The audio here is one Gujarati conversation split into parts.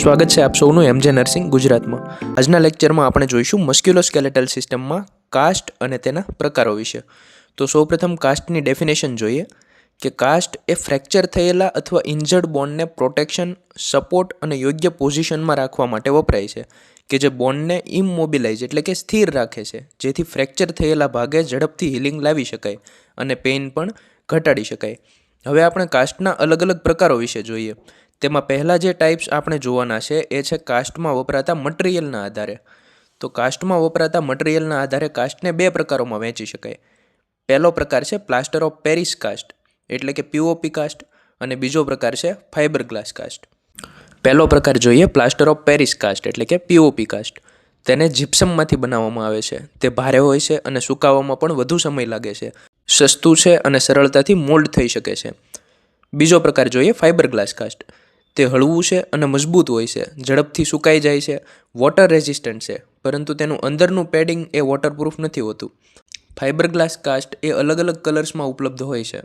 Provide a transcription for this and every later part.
સ્વાગત છે આપ સૌનું એમજે નર્સિંગ ગુજરાતમાં. આજના લેક્ચરમાં આપણે જોઈશું મસ્ક્યુલોસ્કેલેટલ સિસ્ટમમાં કાસ્ટ અને તેના પ્રકારો વિશે. તો સૌપ્રથમ કાસ્ટની ડેફિનેશન જોઈએ કે કાસ્ટ એ ફ્રેક્ચર થયેલા અથવા ઇન્જર્ડ બોનને પ્રોટેક્શન, સપોર્ટ અને યોગ્ય પોઝિશનમાં રાખવા માટે વપરાય છે, કે જે બોનને ઇમમોબિલાઇઝ એટલે કે સ્થિર રાખે છે, જેથી ફ્રેક્ચર થયેલા ભાગે ઝડપથી હિલિંગ લાવી શકાય અને પેઇન પણ ઘટાડી શકાય. હવે આપણે કાસ્ટના અલગ અલગ પ્રકારો વિશે જોઈએ. તેમાં પહેલાં જે ટાઈપ્સ આપણે જોવાના છે એ છે કાસ્ટમાં વપરાતા મટીરિયલના આધારે. તો કાસ્ટમાં વપરાતા મટીરિયલના આધારે કાસ્ટને બે પ્રકારોમાં વહેંચી શકાય. પહેલો પ્રકાર છે પ્લાસ્ટર ઓફ પેરિસ કાસ્ટ એટલે કે પીઓપી કાસ્ટ, અને બીજો પ્રકાર છે ફાઇબર ગ્લાસ કાસ્ટ. પહેલો પ્રકાર જોઈએ પ્લાસ્ટર ઓફ પેરિસ કાસ્ટ એટલે કે પીઓપી કાસ્ટ. તેને જીપ્સમમાંથી બનાવવામાં આવે છે. તે ભારે હોય છે અને સુકાવવામાં પણ વધુ સમય લાગે છે. સસ્તું છે અને સરળતાથી મોલ્ડ થઈ શકે છે. બીજો પ્રકાર જોઈએ ફાઇબર ગ્લાસ કાસ્ટ. તે હળવું છે અને મજબૂત હોય છે, ઝડપથી સુકાઈ જાય છે, વોટર રેઝિસ્ટન્ટ છે, પરંતુ તેનું અંદરનું પેડિંગ એ વોટરપ્રૂફ નથી હોતું. ફાઇબર ગ્લાસ કાસ્ટ એ અલગ અલગ કલર્સમાં ઉપલબ્ધ હોય છે.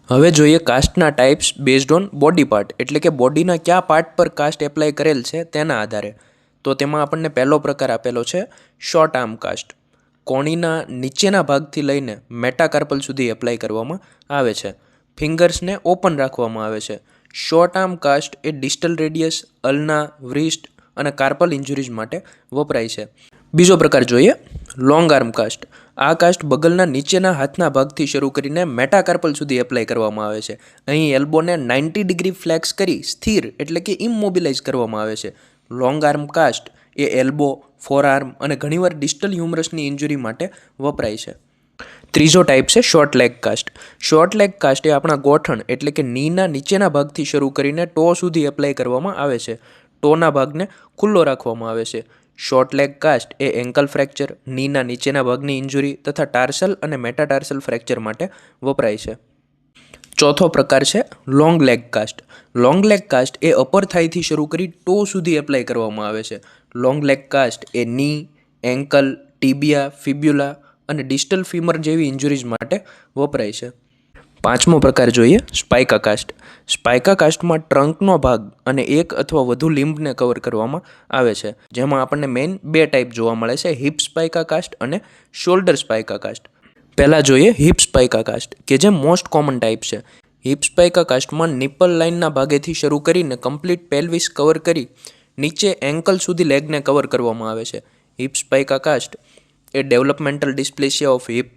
હવે જોઈએ કાસ્ટના types based on body part એટલે કે બોડીના કયા પાર્ટ પર કાસ્ટ એપ્લાય કરેલ છે તેના આધારે. તો તેમાં આપણને પહેલો પ્રકાર આપેલો છે શોર્ટ આર્મ કાસ્ટ. કોણીના નીચેના ભાગથી લઈને મેટાકાર્પલ સુધી એપ્લાય કરવામાં આવે છે. ફિંગર્સને ઓપન રાખવામાં આવે છે. શોર્ટ આર્મ કાસ્ટ એ ડિસ્ટલ રેડિયસ, અલ્ના, વ્રિસ્ટ અને કાર્પલ ઇન્જુરીઝ માટે વપરાય છે. બીજો પ્રકાર જોઈએ લોંગ આર્મ કાસ્ટ. આ કાસ્ટ બગલના નીચેના હાથના ભાગથી શરૂ કરીને મેટાકાર્પલ સુધી એપ્લાય કરવામાં આવે છે. અહીં એલ્બોને 90 ડિગ્રી ફ્લેક્સ કરી સ્થિર એટલે કે ઇમમોબિલાઇઝ કરવામાં આવે છે. લોંગ આર્મ કાસ્ટ એ એલ્બો, ફોરઆર્મ અને ઘણીવાર ડિસ્ટલ હ્યુમરસની ઇન્જુરી માટે વપરાય છે. ત્રીજો ટાઈપ છે short leg cast. Short leg cast એ આપણા ગોઠણ એટલે કે નીના નીચેના ભાગથી શરૂ કરીને ટો સુધી એપ્લાય કરવામાં આવે છે. ટોના ભાગને ખુલ્લો રાખવામાં આવે છે. શોર્ટ લેગ કાસ્ટ એ એન્કલ ફ્રેક્ચર, નીના નીચેના ભાગની ઇન્જુરી તથા ટાર્સલ અને મેટાટાર્સલ ફ્રેક્ચર માટે વપરાય છે. ચોથો પ્રકાર છે long leg cast. Long leg cast એ અપર થાઈથી શરૂ કરી ટો સુધી એપ્લાય કરવામાં આવે છે. લોંગ લેગ કાસ્ટ એ ની, એન્કલ, ટીબિયા, ફિબ્યુલા અને ડિસ્ટલ ફીમર જેવી ઇન્જુરીઝ માટે વપરાય છે. પાંચમો પ્રકાર જોઈએ સ્પાઇકા કાસ્ટ. સ્પાઇકા કાસ્ટમાં ટ્રંકનો ભાગ અને એક અથવા વધુ લિમ્બને કવર કરવામાં આવે છે, જેમાં આપણને મેઇન બે ટાઈપ જોવા મળે છે, હિપ સ્પાઇકા કાસ્ટ અને શોલ્ડર સ્પાઇકા કાસ્ટ. પહેલાં જોઈએ હિપ સ્પાઇકા કાસ્ટ કે જે મોસ્ટ કોમન ટાઈપ છે. હિપ સ્પાઇકા કાસ્ટમાં નિપલ લાઇનના ભાગેથી શરૂ કરીને કમ્પ્લીટ પેલ્વિસ કવર કરી નીચે એન્કલ સુધી લેગને કવર કરવામાં આવે છે. હિપ સ્પાઇકા કાસ્ટ એ ડેવલપમેન્ટલ ડિસ્પ્લેસિયા ઓફ હિપ,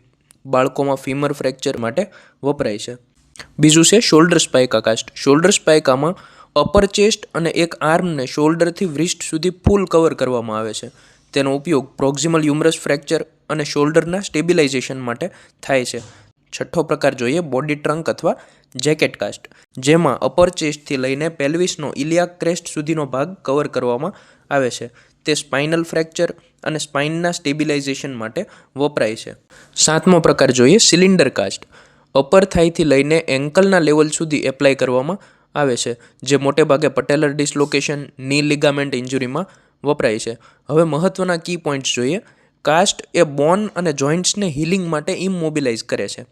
બાળકોમાં ફીમર ફ્રેક્ચર માટે વપરાય છે. બીજું છે શોલ્ડર સ્પાઇકા કાસ્ટ. શોલ્ડર સ્પાઇકામાં અપર ચેસ્ટ અને એક આર્મને શોલ્ડરથી વ્રિસ્ટ સુધી ફૂલ કવર કરવામાં આવે છે. તેનો ઉપયોગ પ્રોક્સિમલ હ્યુમરસ ફ્રેક્ચર અને શોલ્ડરના સ્ટેબિલાઇઝેશન માટે થાય છે. છઠ્ઠો પ્રકાર જોઈએ બોડી ટ્રંક અથવા જેકેટ કાસ્ટ, જેમાં અપર ચેસ્ટથી લઈને પેલ્વિસનો ઇલિયાક ક્રેસ્ટ સુધીનો ભાગ કવર કરવામાં આવે છે. તે સ્પાઇનલ ફ્રેક્ચર અને સ્પાઇનના સ્ટેબિલાઇઝેશન માટે વપરાય છે. સાતમો પ્રકાર જોઈએ સિલિન્ડર કાસ્ટ. અપર થાઈથી લઈને એન્કલના લેવલ સુધી એપ્લાય કરવામાં આવે છે, જે મોટે ભાગે પટેલર ડિસ્લોકેશન, ની લિગામેન્ટ ઇન્જુરીમાં વપરાય છે. હવે મહત્વના કી પોઈન્ટ્સ જોઈએ. કાસ્ટ એ બોન અને જોઇન્ટ્સને હિલિંગ માટે ઇમમોબિલાઇઝ કરે છે.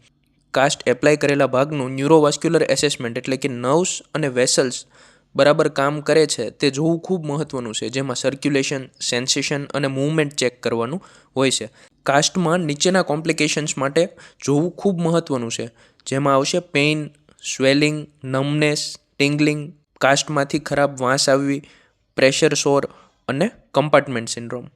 કાસ્ટ એપ્લાય કરેલા ભાગનું ન્યુરોવાસ્ક્યુલર એસેસમેન્ટ એટલે કે નર્વ્સ અને વેસલ્સ બરાબર કામ કરે છે તે જોવું ખૂબ મહત્ત્વનું છે, જેમાં સર્ક્યુલેશન, સેન્સેશન અને મૂવમેન્ટ ચેક કરવાનું હોય છે. કાસ્ટમાં નીચેના કોમ્પ્લિકેશન્સ માટે જોવું ખૂબ મહત્ત્વનું છે, જેમાં આવશે પેઇન, સ્વેલિંગ, નમનેસ, ટિંગલિંગ, કાસ્ટમાંથી ખરાબ વાસ આવવી, પ્રેશર સોર અને કમ્પાર્ટમેન્ટ સિન્ડ્રોમ.